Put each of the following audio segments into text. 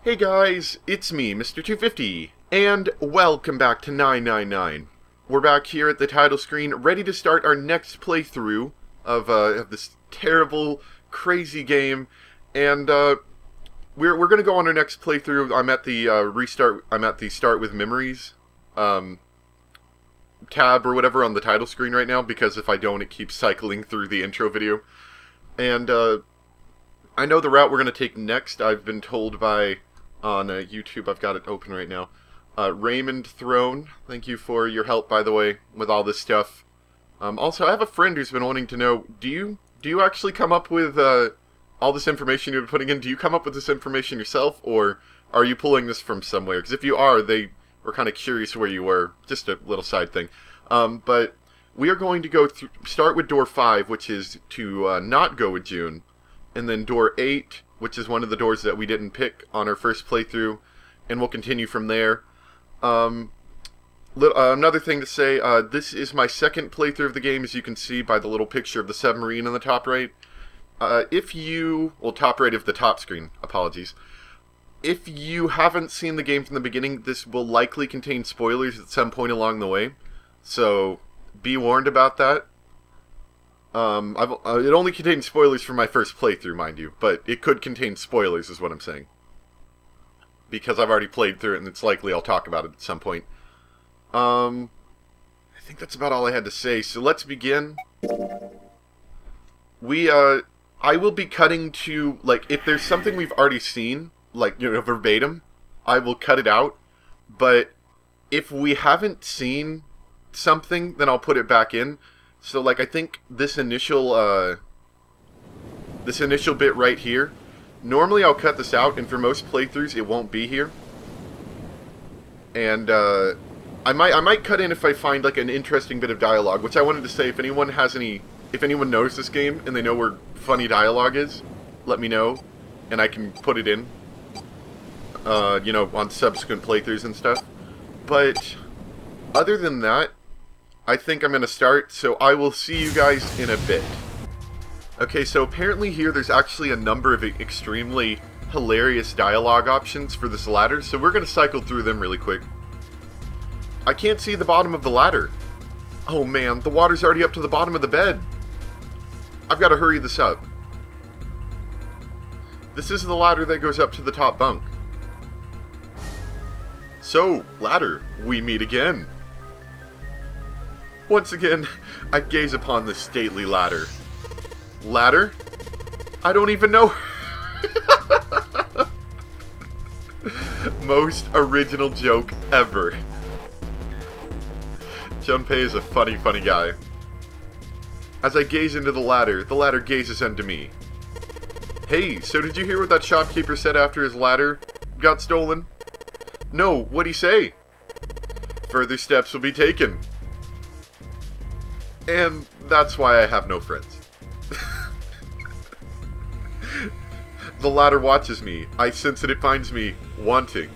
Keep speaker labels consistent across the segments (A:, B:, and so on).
A: Hey guys, it's me, Mr. 250, and welcome back to 999. We're back here at the title screen, ready to start our next playthrough of this terrible, crazy game, and we're gonna go on our next playthrough. I'm at the start with memories tab or whatever on the title screen right now, because if I don't, it keeps cycling through the intro video, and I know the route we're gonna take next. I've been told by on YouTube, I've got it open right now. Raymond Throne, thank you for your help, by the way, with all this stuff. Also, I have a friend who's been wanting to know, do you actually come up with all this information you've been putting in? Do you come up with this information yourself, or are you pulling this from somewhere? Because if you are, they were kind of curious where you were. Just a little side thing. But we are going to start with door 5, which is to not go with June, and then door 8, which is one of the doors that we didn't pick on our first playthrough, and we'll continue from there. Another thing to say, this is my second playthrough of the game, as you can see by the little picture of the submarine on the top right. Top right of the top screen, apologies. If you haven't seen the game from the beginning, this will likely contain spoilers at some point along the way, so be warned about that. It only contains spoilers for my first playthrough, mind you, but it could contain spoilers, is what I'm saying. Because I've already played through it, and it's likely I'll talk about it at some point. I think that's about all I had to say, so let's begin. I will be cutting to, like, if there's something we've already seen, like, verbatim, I will cut it out, but if we haven't seen something, then I'll put it back in. So, like, I think this initial bit right here, normally I'll cut this out, and for most playthroughs, it won't be here. And, I might cut in if I find, like, an interesting bit of dialogue, which I wanted to say, if anyone knows this game, and they know where funny dialogue is, let me know, and I can put it in, on subsequent playthroughs and stuff. But, other than that, I think I'm going to start, so I will see you guys in a bit. Okay, so apparently here there's actually a number of extremely hilarious dialogue options for this ladder, so we're going to cycle through them really quick. I can't see the bottom of the ladder. Oh man, the water's already up to the bottom of the bed. I've got to hurry this up. This is the ladder that goes up to the top bunk. So, ladder, we meet again. Once again, I gaze upon this stately ladder. Ladder? I don't even know. Most original joke ever. Junpei is a funny guy. As I gaze into the ladder gazes into me. Hey, so did you hear what that shopkeeper said after his ladder got stolen? No, what'd he say? Further steps will be taken. And that's why I have no friends. The ladder watches me. I sense that it finds me wanting.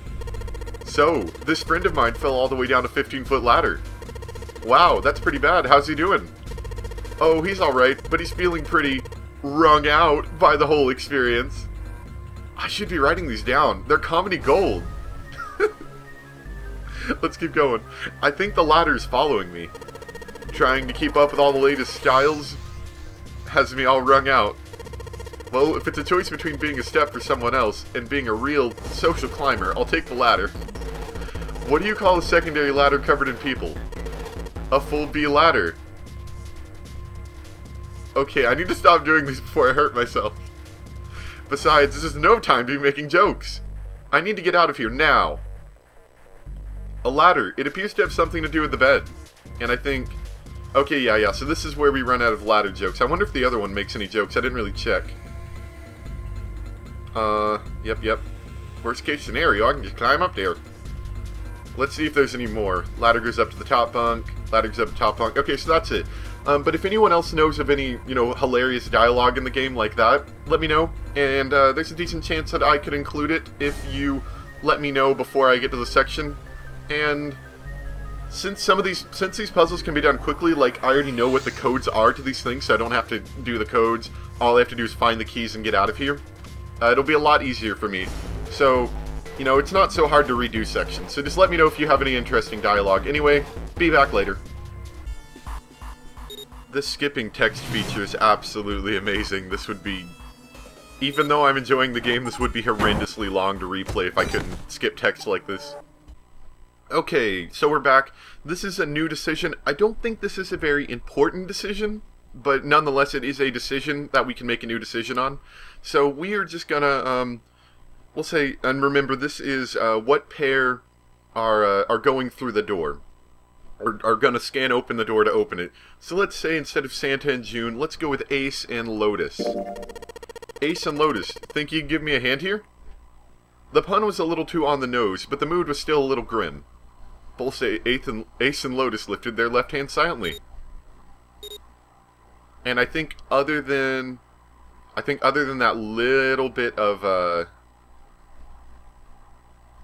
A: So, this friend of mine fell all the way down a 15-foot ladder. Wow, that's pretty bad. How's he doing? Oh, he's alright, but he's feeling pretty wrung out by the whole experience. I should be writing these down. They're comedy gold. Let's keep going. I think the ladder's following me. Trying to keep up with all the latest styles has me all wrung out. Well, if it's a choice between being a step for someone else and being a real social climber, I'll take the ladder. What do you call a secondary ladder covered in people? A full B ladder. Okay, I need to stop doing these before I hurt myself. Besides, this is no time to be making jokes. I need to get out of here now. A ladder. It appears to have something to do with the bed. And I think... Okay, yeah, so this is where we run out of ladder jokes. I wonder if the other one makes any jokes. I didn't really check. Yep. Worst case scenario, I can just climb up there. Let's see if there's any more. Ladder goes up to the top bunk. Ladder goes up to the top bunk. Okay, so that's it. But if anyone else knows of any, hilarious dialogue in the game like that, let me know. And there's a decent chance that I could include it if you let me know before I get to the section. And since these puzzles can be done quickly, like, I already know what the codes are to these things, so I don't have to do the codes. All I have to do is find the keys and get out of here. It'll be a lot easier for me. So, You know, it's not so hard to redo sections, so just let me know if you have any interesting dialogue. Anyway, be back later. This skipping text feature is absolutely amazing. This would be... Even though I'm enjoying the game, this would be horrendously long to replay if I couldn't skip text like this. Okay, so we're back. This is a new decision. I don't think this is a very important decision, but nonetheless it is a decision that we can make a new decision on. So we are just gonna, we'll say, and remember this is what pair are going through the door. Or are gonna scan open the door to open it. So let's say instead of Santa and June, let's go with Ace and Lotus. Ace and Lotus, think you can give me a hand here? The pun was a little too on the nose, but the mood was still a little grim. Both say Ace and Lotus lifted their left hand silently. And I think other than that little bit of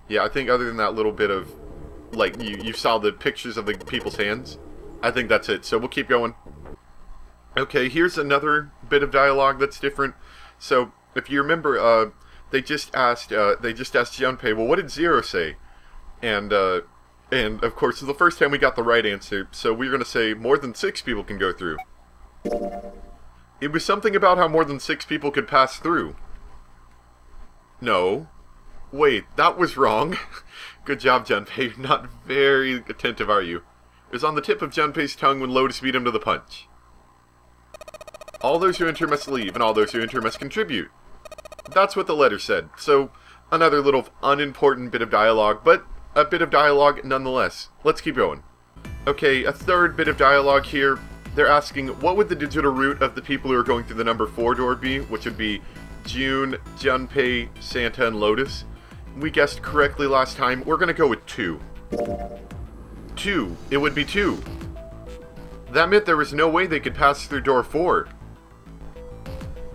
A: yeah, I think other than that little bit of, like, you saw the pictures of the people's hands, I think that's it. So we'll keep going. Okay, here's another bit of dialogue that's different. So if you remember, they just asked Junpei, well, what did Zero say? And of course, it's the first time we got the right answer, so we're going to say more than 6 people can go through. It was something about how more than 6 people could pass through. No. Wait, that was wrong. Good job, Junpei. You're not very attentive, are you? It was on the tip of Junpei's tongue when Lotus beat him to the punch. All those who enter must leave, and all those who enter must contribute. That's what the letter said. So, another little unimportant bit of dialogue, but a bit of dialogue nonetheless. Let's keep going. Okay, a third bit of dialogue here. They're asking, what would the digital root of the people who are going through the number 4 door be? Which would be June, Junpei, Santa, and Lotus. We guessed correctly last time. We're going to go with 2. 2. It would be 2. That meant there was no way they could pass through door 4.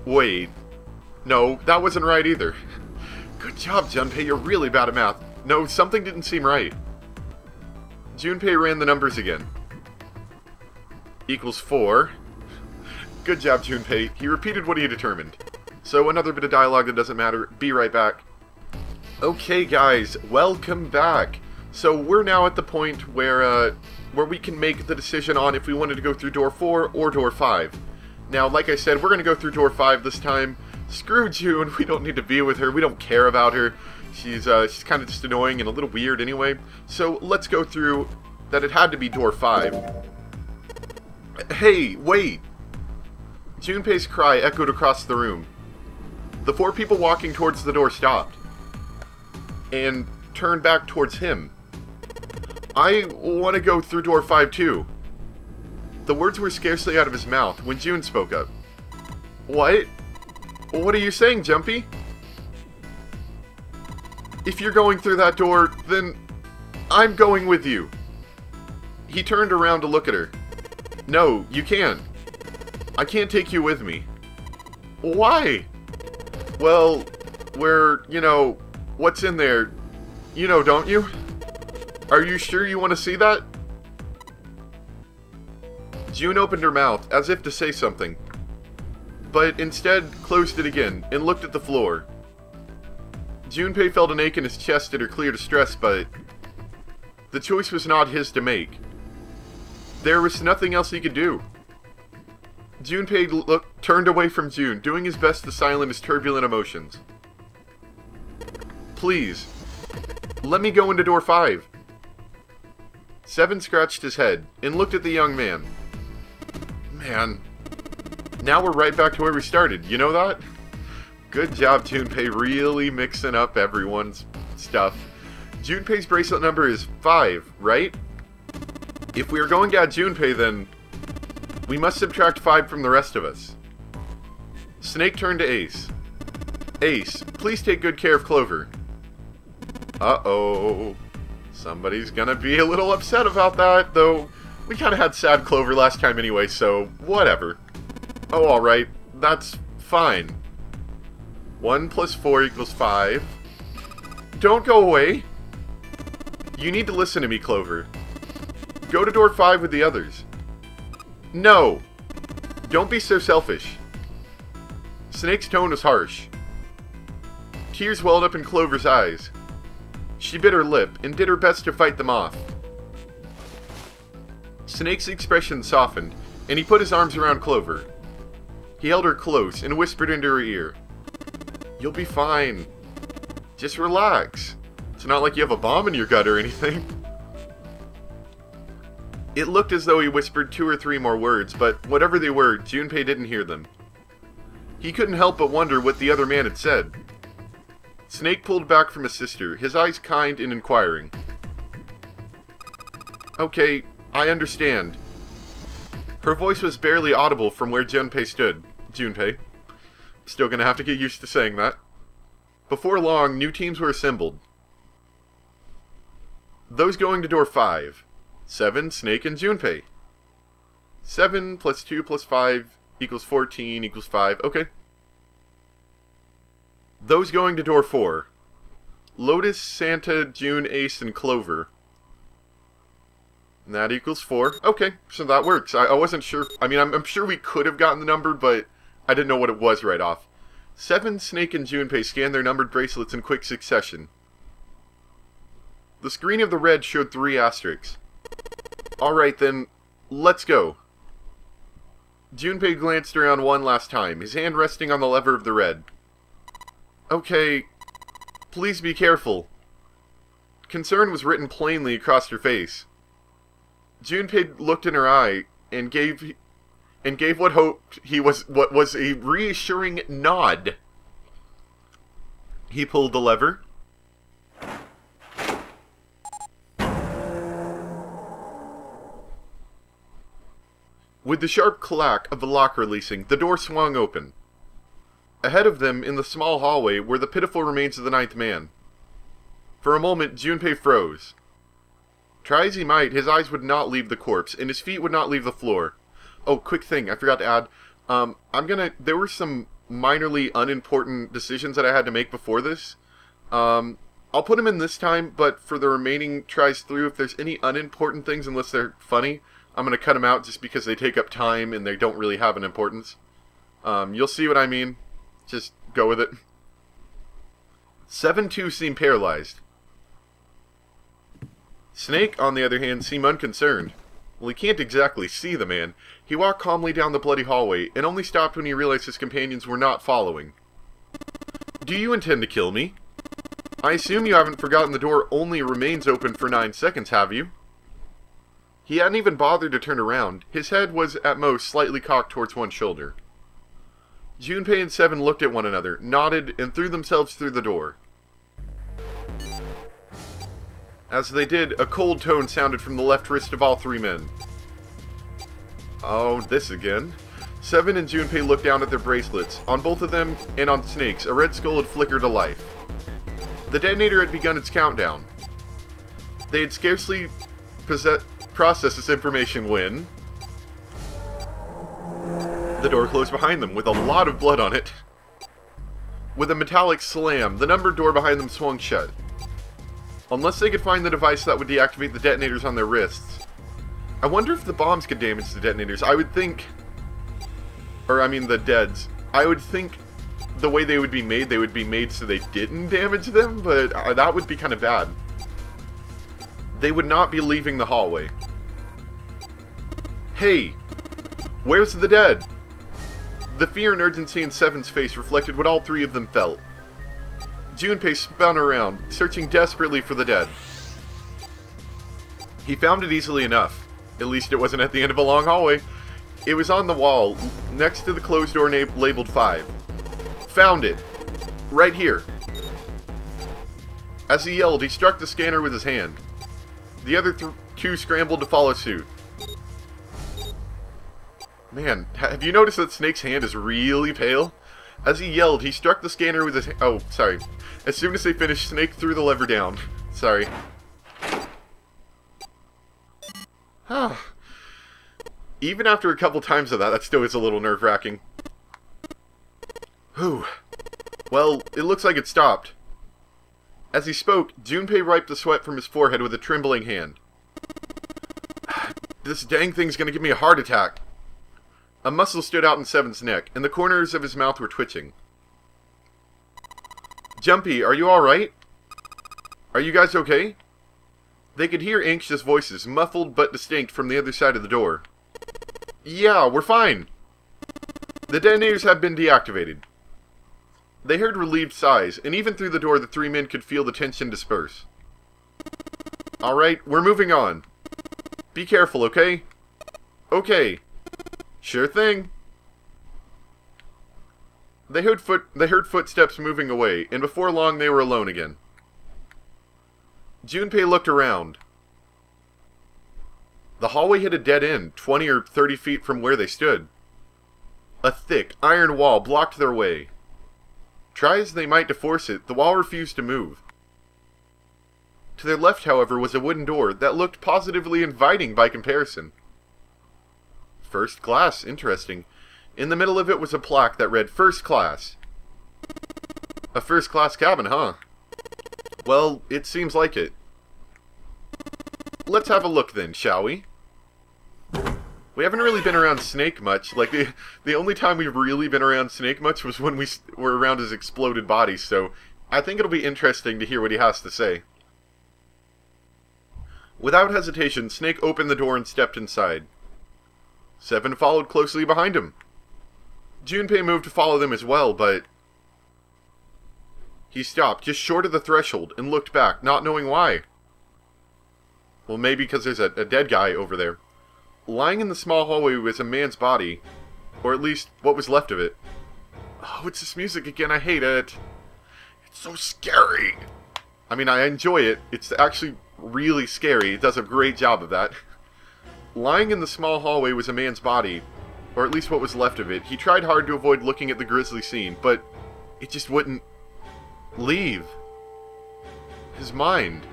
A: Wait. No, that wasn't right either. Good job, Junpei. You're really bad at math. No, something didn't seem right. Junpei ran the numbers again. Equals 4. Good job, Junpei. He repeated what he determined. So another bit of dialogue that doesn't matter. Be right back. Okay, guys, welcome back. So we're now at the point where we can make the decision on if we wanted to go through door 4 or door 5. Now, like I said, we're going to go through door 5 this time. Screw June. We don't need to be with her. We don't care about her. She's kind of just annoying and a little weird anyway. So let's go through that. It had to be door 5. Hey, wait! Junpei's cry echoed across the room. The 4 people walking towards the door stopped and turned back towards him. I want to go through door 5 too. The words were scarcely out of his mouth when June spoke up. What? What are you saying, Jumpy? If you're going through that door, then I'm going with you. He turned around to look at her. No, you can't. I can't take you with me. Why? Well, you know, what's in there, you know, don't you? Are you sure you want to see that? June opened her mouth, as if to say something, but instead closed it again and looked at the floor. Junpei felt an ache in his chest at her clear distress, but the choice was not his to make. There was nothing else he could do. Junpei turned away from June, doing his best to silence his turbulent emotions. Please, let me go into door 5. Seven scratched his head and looked at the young man. Man, now we're right back to where we started, you know that? Good job, Junpei, really mixing up everyone's stuff. Junpei's bracelet number is 5, right? If we are going to add Junpei, then we must subtract 5 from the rest of us. Snake turned to Ace. Ace, please take good care of Clover. Uh-oh. Somebody's gonna be a little upset about that, though we kinda had sad Clover last time anyway, so whatever. Oh, alright. That's fine. 1 plus 4 equals 5. Don't go away. You need to listen to me, Clover. Go to door 5 with the others. No! Don't be so selfish. Snake's tone was harsh. Tears welled up in Clover's eyes. She bit her lip and did her best to fight them off. Snake's expression softened, and he put his arms around Clover. He held her close and whispered into her ear. "You'll be fine. Just relax. It's not like you have a bomb in your gut or anything." It looked as though he whispered 2 or 3 more words, but whatever they were, Junpei didn't hear them. He couldn't help but wonder what the other man had said. Snake pulled back from his sister, his eyes kind and inquiring. "Okay, I understand." Her voice was barely audible from where Junpei stood. Junpei. Still gonna have to get used to saying that. Before long, new teams were assembled. Those going to door 5. 7, Snake and Junpei. 7 plus 2 plus 5 equals 14 equals 5. Okay. Those going to door 4. Lotus, Santa, June, Ace, and Clover. And that equals 4. Okay, so that works. I wasn't sure. I mean, I'm sure we could have gotten the number, but I didn't know what it was right off. 7, Snake, and Junpei scanned their numbered bracelets in quick succession. The screen of the red showed 3 asterisks. Alright then, let's go. Junpei glanced around one last time, his hand resting on the lever of the red. Okay, please be careful. Concern was written plainly across her face. Junpei looked in her eye and gave what was a reassuring nod. He pulled the lever. With the sharp clack of the lock releasing, the door swung open. Ahead of them, in the small hallway, were the pitiful remains of the 9th man. For a moment, Junpei froze. Try as he might, his eyes would not leave the corpse, and his feet would not leave the floor. Oh, quick thing, I forgot to add. There were some minorly unimportant decisions that I had to make before this. I'll put them in this time, but for the remaining tries through, if there's any unimportant things, unless they're funny, I'm going to cut them out just because they take up time and they don't really have an importance. You'll see what I mean. Just go with it. 7-2 seemed paralyzed. Snake, on the other hand, seemed unconcerned. Well, he can't exactly see the man. He walked calmly down the bloody hallway, and only stopped when he realized his companions were not following. "Do you intend to kill me? I assume you haven't forgotten the door only remains open for 9 seconds, have you?" He hadn't even bothered to turn around. His head was, at most, slightly cocked towards one shoulder. Junpei and 7 looked at one another, nodded, and threw themselves through the door. As they did, a cold tone sounded from the left wrist of all 3 men. Oh, this again. 7 and Junpei looked down at their bracelets. On both of them, and on Snake's, a red skull had flickered to life. The detonator had begun its countdown. They had scarcely processed this information when the door closed behind them, with a lot of blood on it. With a metallic slam, the numbered door behind them swung shut. Unless they could find the device that would deactivate the detonators on their wrists. I wonder if the bombs could damage the detonators. I would think... the deads. I would think the way they would be made so they didn't damage them, but that would be kind of bad. They would not be leaving the hallway. Hey! Where's the dead? The fear and urgency in 7's face reflected what all 3 of them felt. Junpei spun around, searching desperately for the dead. He found it easily enough. At least it wasn't at the end of a long hallway. It was on the wall, next to the closed door labeled 5. Found it. Right here. As he yelled, he struck the scanner with his hand. The other 2 scrambled to follow suit. Man, have you noticed that Snake's hand is really pale? As he yelled, he struck the scanner with his hand. Oh, sorry. As soon as they finished, Snake threw the lever down. Sorry. Even after a couple times of that still is a little nerve-wracking. Whew. Well, it looks like it stopped. As he spoke, Junpei wiped the sweat from his forehead with a trembling hand. This dang thing's gonna give me a heart attack. A muscle stood out in 7's neck, and the corners of his mouth were twitching. Jumpy, are you alright? Are you guys okay? They could hear anxious voices, muffled but distinct from the other side of the door. Yeah, we're fine. The detonators have been deactivated. They heard relieved sighs, and even through the door the three men could feel the tension disperse. Alright, we're moving on. Be careful, okay? Okay. Sure thing. They heard footsteps moving away, and before long they were alone again. Junpei looked around. The hallway hit a dead end, 20 or 30 feet from where they stood. A thick, iron wall blocked their way. Try as they might to force it, the wall refused to move. To their left, however, was a wooden door that looked positively inviting by comparison. First class, interesting. In the middle of it was a plaque that read, First Class. A first-class cabin, huh? Well, it seems like it. Let's have a look then, shall we? We haven't really been around Snake much. Like, the only time we've really been around Snake much was when we were around his exploded body, so I think it'll be interesting to hear what he has to say. Without hesitation, Snake opened the door and stepped inside. Seven followed closely behind him. Junpei moved to follow them as well, but he stopped just short of the threshold and looked back, not knowing why. Well, maybe because there's a dead guy over there. Lying in the small hallway was a man's body, or at least what was left of it. Oh, it's this music again, I hate it. It's so scary. I mean, I enjoy it. It's actually really scary. It does a great job of that. Lying in the small hallway was a man's body, or at least what was left of it. He tried hard to avoid looking at the grisly scene, but it just wouldn't leave his mind.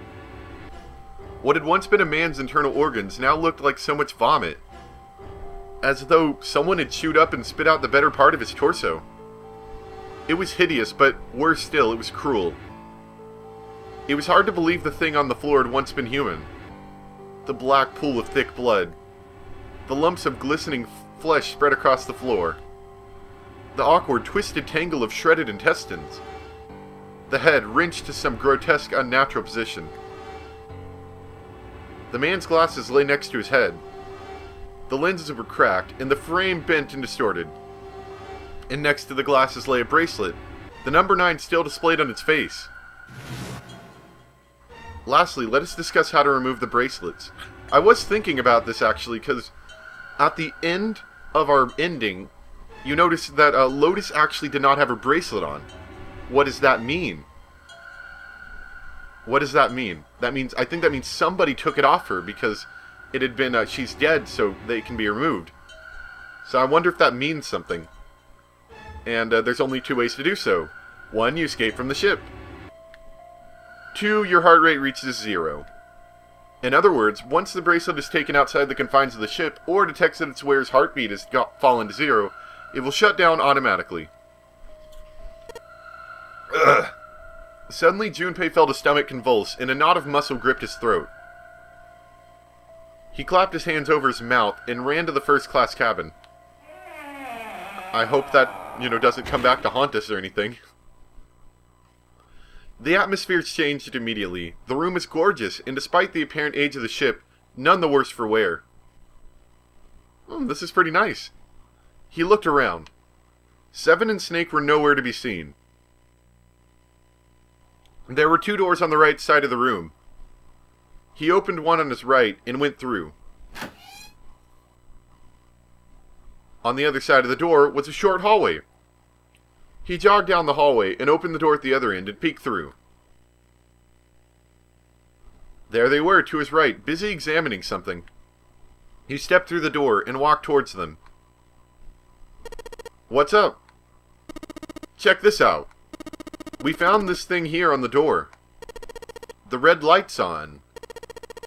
A: What had once been a man's internal organs now looked like so much vomit, as though someone had chewed up and spit out the better part of his torso. It was hideous, but worse still, it was cruel. It was hard to believe the thing on the floor had once been human. The black pool of thick blood. The lumps of glistening flesh spread across the floor. The awkward, twisted tangle of shredded intestines. The head wrenched to some grotesque, unnatural position. The man's glasses lay next to his head. The lenses were cracked, and the frame bent and distorted. And next to the glasses lay a bracelet, the number 9 still displayed on its face. Lastly, let us discuss how to remove the bracelets. I was thinking about this actually, because at the end of our ending, you notice that Lotus actually did not have her bracelet on. What does that mean? What does that mean? That means, I think that means somebody took it off her because it had been, she's dead, so they can be removed. So I wonder if that means something. And there's only 2 ways to do so. 1, you escape from the ship. 2, your heart rate reaches 0. In other words, once the bracelet is taken outside the confines of the ship, or detects that its wearer's heartbeat has fallen to 0, it will shut down automatically. Ugh. Suddenly, Junpei felt his stomach convulse, and a knot of muscle gripped his throat. He clapped his hands over his mouth and ran to the first-class cabin. I hope that, doesn't come back to haunt us or anything. The atmosphere changed immediately. The room was gorgeous, and despite the apparent age of the ship, none the worse for wear. This is pretty nice. He looked around. Seven and Snake were nowhere to be seen. There were 2 doors on the right side of the room. He opened one on his right and went through. On the other side of the door was a short hallway. He jogged down the hallway and opened the door at the other end and peeked through. There they were, to his right, busy examining something. He stepped through the door and walked towards them. What's up? Check this out. We found this thing here on the door. The red light's on.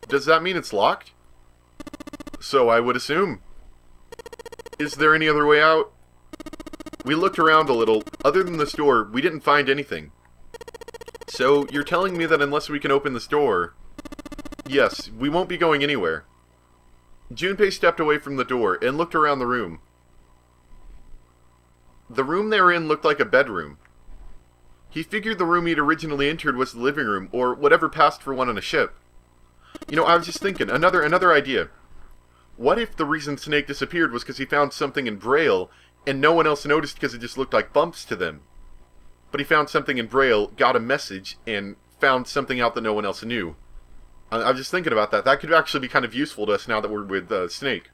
A: Does that mean it's locked? So I would assume. Is there any other way out? We looked around a little. Other than this door, we didn't find anything. So you're telling me that unless we can open this door... Yes, we won't be going anywhere. Junpei stepped away from the door and looked around the room. The room they were in looked like a bedroom. He figured the room he'd originally entered was the living room, or whatever passed for one on a ship. You know, I was just thinking, another idea. What if the reason Snake disappeared was because he found something in Braille, and no one else noticed because it just looked like bumps to them? But he found something in Braille, got a message, and found something out that no one else knew. I was just thinking about that. That could actually be kind of useful to us now that we're with Snake.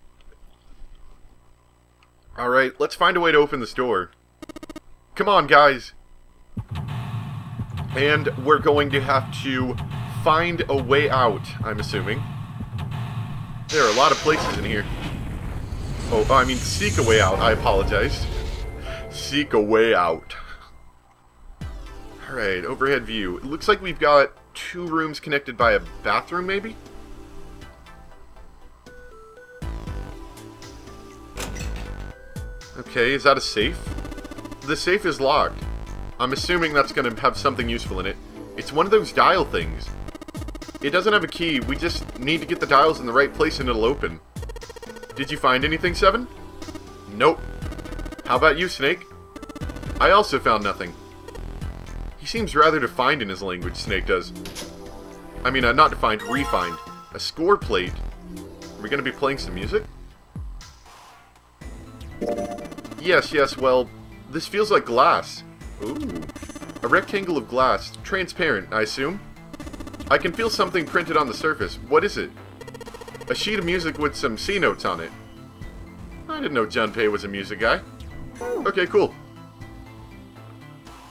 A: Alright, let's find a way to open this door. Come on, guys. And we're going to have to find a way out, I'm assuming. There are a lot of places in here. Oh, I mean, seek a way out. I apologize. Seek a way out. Alright, overhead view. It looks like we've got 2 rooms connected by a bathroom, maybe? Okay, is that a safe? The safe is locked. I'm assuming that's going to have something useful in it. It's one of those dial things. It doesn't have a key, we just need to get the dials in the right place and it'll open. Did you find anything, Seven? Nope. How about you, Snake? I also found nothing. He seems rather defined in his language, Snake does. I mean, not defined, refined. A score plate. Are we going to be playing some music? Yes, well, this feels like glass. Ooh. A rectangle of glass. Transparent, I assume. I can feel something printed on the surface. What is it? A sheet of music with some C notes on it. I didn't know Junpei was a music guy. Okay, cool.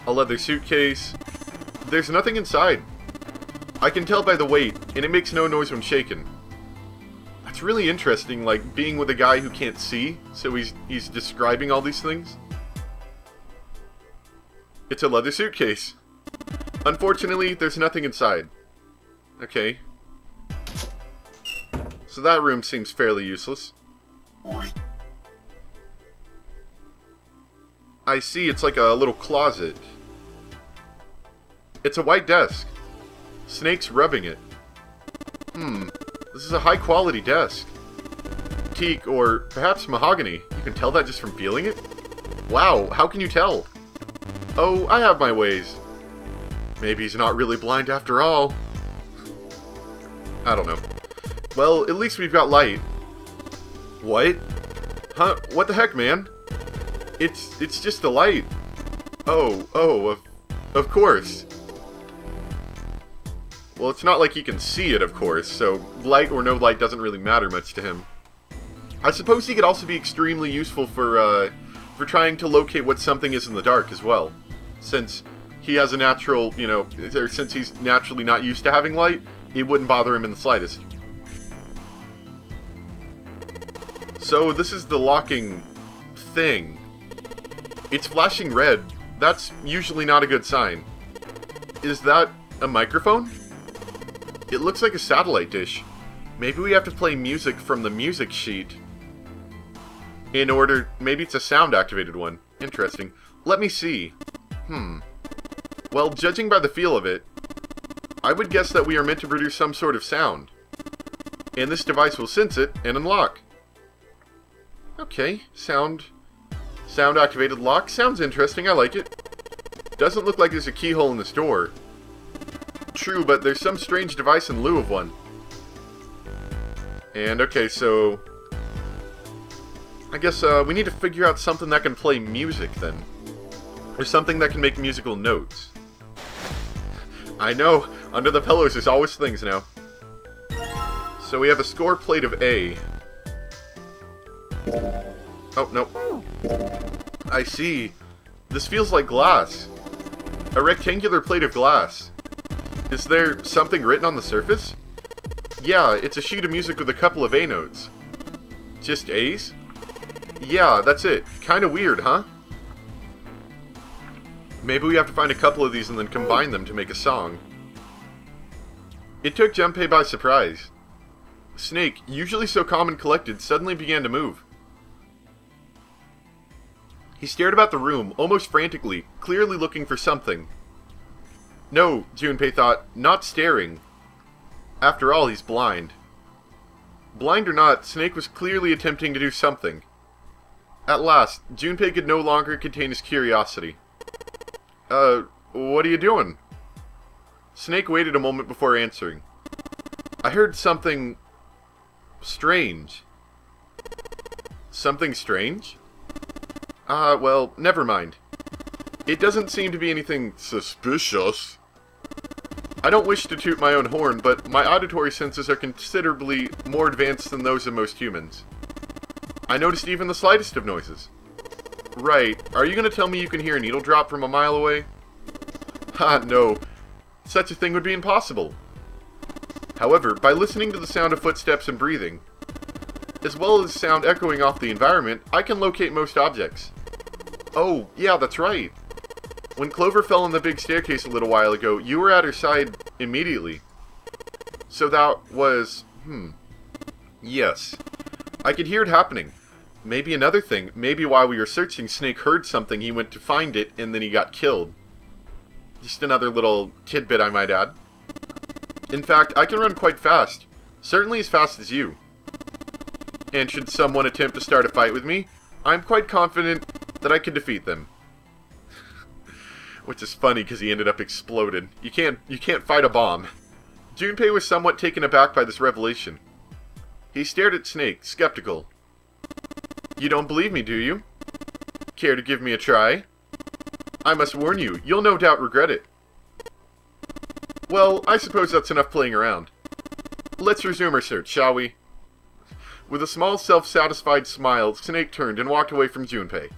A: A leather suitcase. There's nothing inside. I can tell by the weight, and it makes no noise when shaken. That's really interesting, like, being with a guy who can't see, so he's describing all these things. It's a leather suitcase. Unfortunately, there's nothing inside. Okay. So that room seems fairly useless. I see, it's like a little closet. It's a white desk. Snake's rubbing it. This is a high-quality desk. Teak, or perhaps mahogany. You can tell that just from feeling it? Wow, how can you tell? Oh, I have my ways. Maybe he's not really blind after all. I don't know. Well, at least we've got light. What? Huh? What the heck, man? It's just a light. Oh, of course. Well, it's not like he can see it, of course, so light or no light doesn't really matter much to him. I suppose he could also be extremely useful for trying to locate what something is in the dark as well. Since he has a natural, you know, or since he's naturally not used to having light, it wouldn't bother him in the slightest. So this is the locking thing. It's flashing red. That's usually not a good sign. Is that a microphone? It looks like a satellite dish. Maybe we have to play music from the music sheet. In order... Maybe it's a sound-activated one. Interesting. Let me see. Well, judging by the feel of it, I would guess that we are meant to produce some sort of sound. And this device will sense it and unlock. Okay, sound-activated lock. Sounds interesting, I like it. Doesn't look like there's a keyhole in this door. True, but there's some strange device in lieu of one. And, okay, so... I guess we need to figure out something that can play music, then. Or something that can make musical notes. I know, under the pillows there's always things now. So we have a score plate of A. Oh, no. I see. This feels like glass. A rectangular plate of glass. Is there something written on the surface? Yeah, it's a sheet of music with a couple of A notes. Just A's? Yeah, that's it. Kinda weird, huh? Maybe we have to find a couple of these and then combine them to make a song. It took Junpei by surprise. Snake, usually so calm and collected, suddenly began to move. He stared about the room, almost frantically, clearly looking for something. No, Junpei thought, not staring. After all, he's blind. Blind or not, Snake was clearly attempting to do something. At last, Junpei could no longer contain his curiosity. What are you doing? Snake waited a moment before answering. I heard something strange. Something strange? Well, never mind. It doesn't seem to be anything suspicious. I don't wish to toot my own horn, but my auditory senses are considerably more advanced than those of most humans. I noticed even the slightest of noises. Right, are you going to tell me you can hear a needle drop from a mile away? Ha, no. Such a thing would be impossible. However, by listening to the sound of footsteps and breathing, as well as sound echoing off the environment, I can locate most objects. Oh, yeah, that's right. When Clover fell on the big staircase a little while ago, you were at her side immediately. So that was... Yes. I could hear it happening. Maybe another thing. Maybe while we were searching, Snake heard something, he went to find it, and then he got killed. Just another little tidbit, I might add. In fact, I can run quite fast. Certainly as fast as you. And should someone attempt to start a fight with me, I'm quite confident that I can defeat them. Which is funny because he ended up exploded. You can't fight a bomb. Junpei was somewhat taken aback by this revelation. He stared at Snake, skeptical. You don't believe me, do you? Care to give me a try? I must warn you, you'll no doubt regret it. Well, I suppose that's enough playing around. Let's resume our search, shall we? With a small, self-satisfied smile, Snake turned and walked away from Junpei.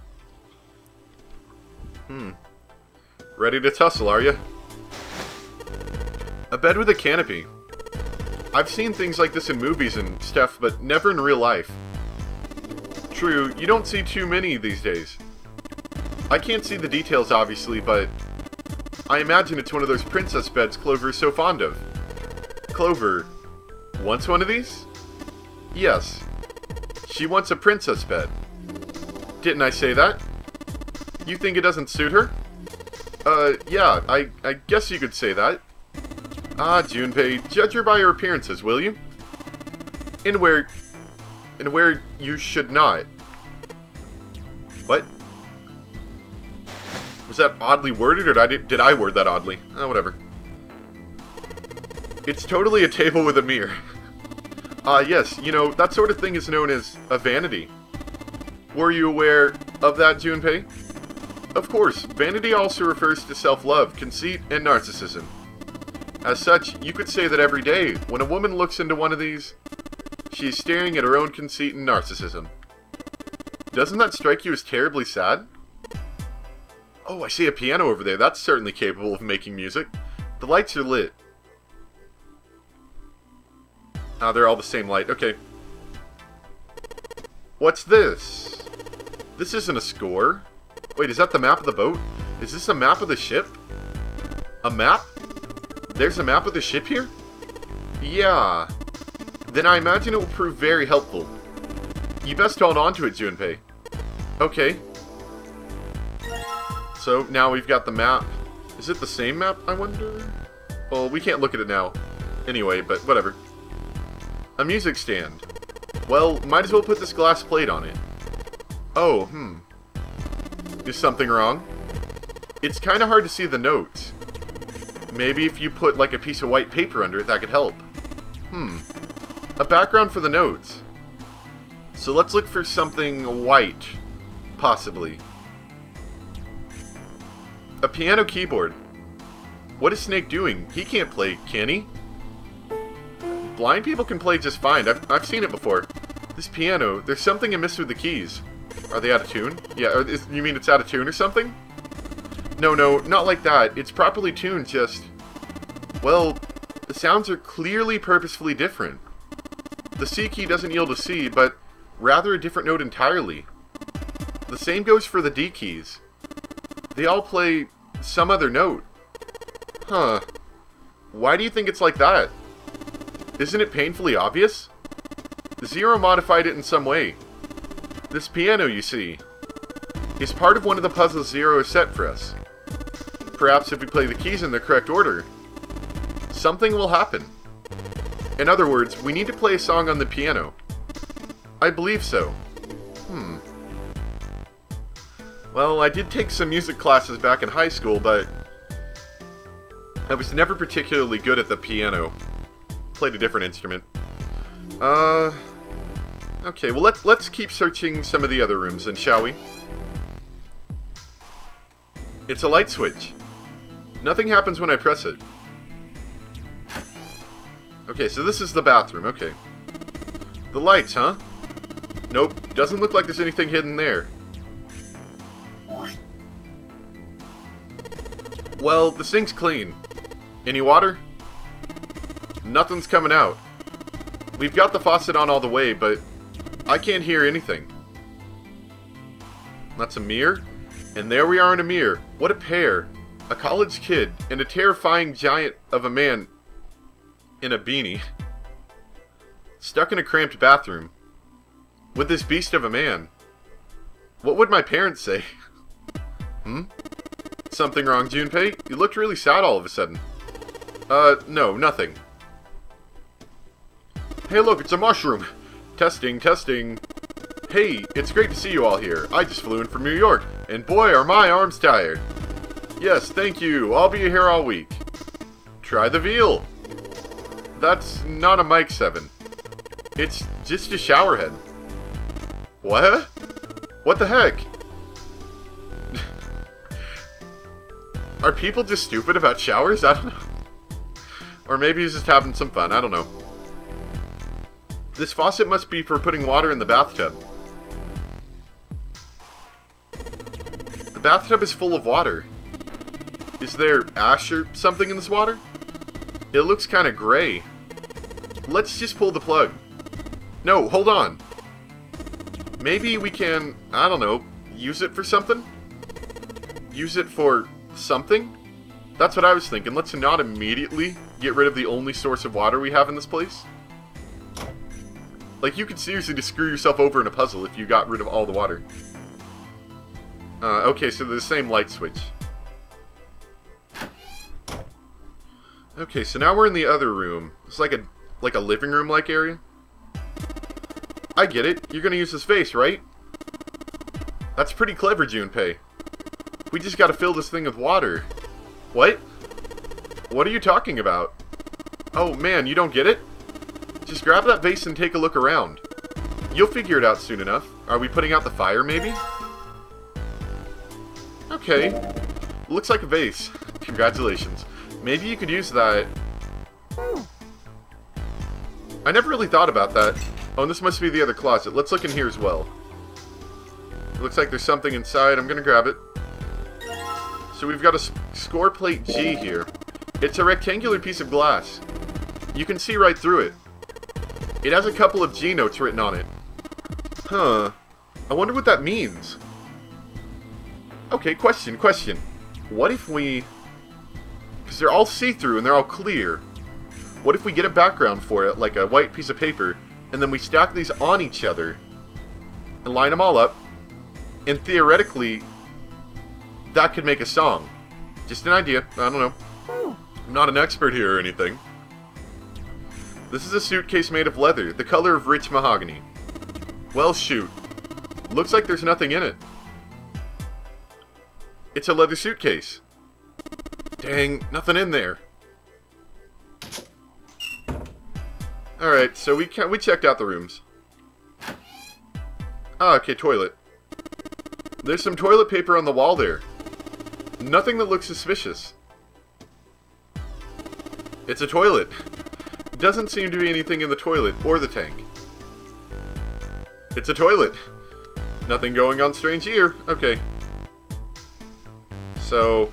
A: Ready to tussle, are you? A bed with a canopy. I've seen things like this in movies and stuff, but never in real life. True, you don't see too many these days. I can't see the details, obviously, but I imagine it's one of those princess beds Clover is so fond of. Clover wants one of these? Yes. She wants a princess bed. Didn't I say that? You think it doesn't suit her? Yeah, I guess you could say that. Ah, Junpei, judge her by her appearances, will you? And where you should not. What? Was that oddly worded, or did I word that oddly? Oh, whatever. It's totally a table with a mirror. Yes, you know, that sort of thing is known as a vanity. Were you aware of that, Junpei? Of course, vanity also refers to self-love, conceit, and narcissism. As such, you could say that every day, when a woman looks into one of these, she is staring at her own conceit and narcissism. Doesn't that strike you as terribly sad? Oh, I see a piano over there. That's certainly capable of making music. The lights are lit. Ah, they're all the same light. Okay. What's this? This isn't a score. Wait, is that the map of the boat? Is this a map of the ship? A map? There's a map of the ship here? Yeah. Then I imagine it will prove very helpful. You best hold on to it, Junpei. Okay. So, now we've got the map. Is it the same map, I wonder? Well, we can't look at it now. Anyway, but whatever. A music stand. Well, might as well put this glass plate on it. Oh, Is something wrong? It's kinda hard to see the notes. Maybe if you put like a piece of white paper under it, that could help. A background for the notes. So let's look for something white. Possibly. A piano keyboard. What is Snake doing? He can't play, can he? Blind people can play just fine. I've seen it before. This piano, there's something amiss with the keys. Are they out of tune? Yeah, you mean it's out of tune or something? No, not like that. It's properly tuned, just... Well, the sounds are clearly purposefully different. The C key doesn't yield a C, but rather a different note entirely. The same goes for the D keys. They all play some other note. Huh. Why do you think it's like that? Isn't it painfully obvious? Zero modified it in some way. This piano, you see, is part of one of the puzzles Zero has set for us. Perhaps if we play the keys in the correct order, something will happen. In other words, we need to play a song on the piano. I believe so. Well, I did take some music classes back in high school, but I was never particularly good at the piano. Played a different instrument. Okay, well let's keep searching some of the other rooms then, shall we? It's a light switch. Nothing happens when I press it. Okay, so this is the bathroom, okay. The lights, huh? Nope, doesn't look like there's anything hidden there. Well, the sink's clean. Any water? Nothing's coming out. We've got the faucet on all the way, but I can't hear anything. That's a mirror? And there we are in a mirror. What a pair. A college kid and a terrifying giant of a man in a beanie. Stuck in a cramped bathroom. With this beast of a man. What would my parents say? Something wrong, Junpei? You looked really sad all of a sudden. No, nothing. Hey look, it's a mushroom! Testing, testing. Hey, it's great to see you all here. I just flew in from New York, and boy are my arms tired. Yes, thank you. I'll be here all week. Try the veal. That's not a Mike 7. It's just a shower head. What? What the heck? Are people just stupid about showers? I don't know. Or maybe he's just having some fun. I don't know. This faucet must be for putting water in the bathtub. The bathtub is full of water. Is there ash or something in this water? It looks kind of gray. Let's just pull the plug. No, hold on. Maybe we can, I don't know, use it for something? Use it for something? That's what I was thinking. Let's not immediately get rid of the only source of water we have in this place. Like, you could seriously just screw yourself over in a puzzle if you got rid of all the water. Okay, so they're the same light switch. Okay, so now we're in the other room. It's like a living room-like area. I get it. You're gonna use this vase, right? That's pretty clever, Junpei. We just gotta fill this thing with water. What? What are you talking about? Oh man, you don't get it? Just grab that vase and take a look around. You'll figure it out soon enough. Are we putting out the fire, maybe? Okay. Looks like a vase. Congratulations. Maybe you could use that. I never really thought about that. Oh, and this must be the other closet. Let's look in here as well. It looks like there's something inside. I'm gonna grab it. So we've got a score plate G here. It's a rectangular piece of glass. You can see right through it. It has a couple of G notes written on it. Huh. I wonder what that means. Okay, question. What if we... Because they're all see-through and they're all clear. What if we get a background for it, like a white piece of paper, and then we stack these on each other and line them all up, and theoretically, that could make a song. Just an idea. I don't know. I'm not an expert here or anything. This is a suitcase made of leather, the color of rich mahogany. Well, shoot. Looks like there's nothing in it. It's a leather suitcase. Dang, nothing in there. Alright, so we checked out the rooms. Ah, okay, toilet. There's some toilet paper on the wall there. Nothing that looks suspicious. It's a toilet. Doesn't seem to be anything in the toilet or the tank. It's a toilet. Nothing going on strange here. Okay. So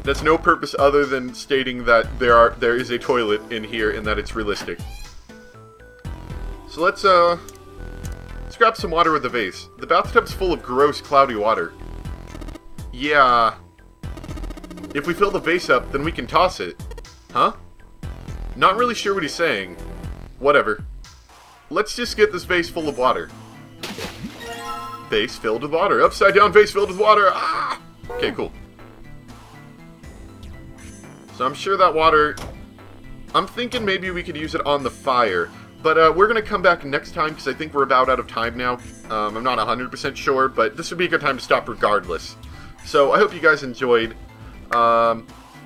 A: that's no purpose other than stating that there is a toilet in here and that it's realistic. So let's grab some water with the vase. The bathtub's full of gross, cloudy water. Yeah. If we fill the vase up, then we can toss it. Huh? Not really sure what he's saying. Whatever. Let's just get this vase full of water. Vase filled with water. Upside down vase filled with water. Ah! Okay, cool. So I'm sure that water... I'm thinking maybe we could use it on the fire. But we're going to come back next time because I think we're about out of time now. I'm not 100% sure, but this would be a good time to stop regardless. So I hope you guys enjoyed.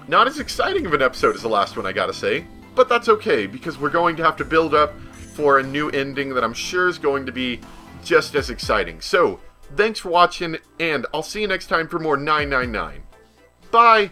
A: Not as exciting of an episode as the last one, I gotta say. But that's okay, because we're going to have to build up for a new ending that I'm sure is going to be just as exciting. So, thanks for watching, and I'll see you next time for more 999. Bye!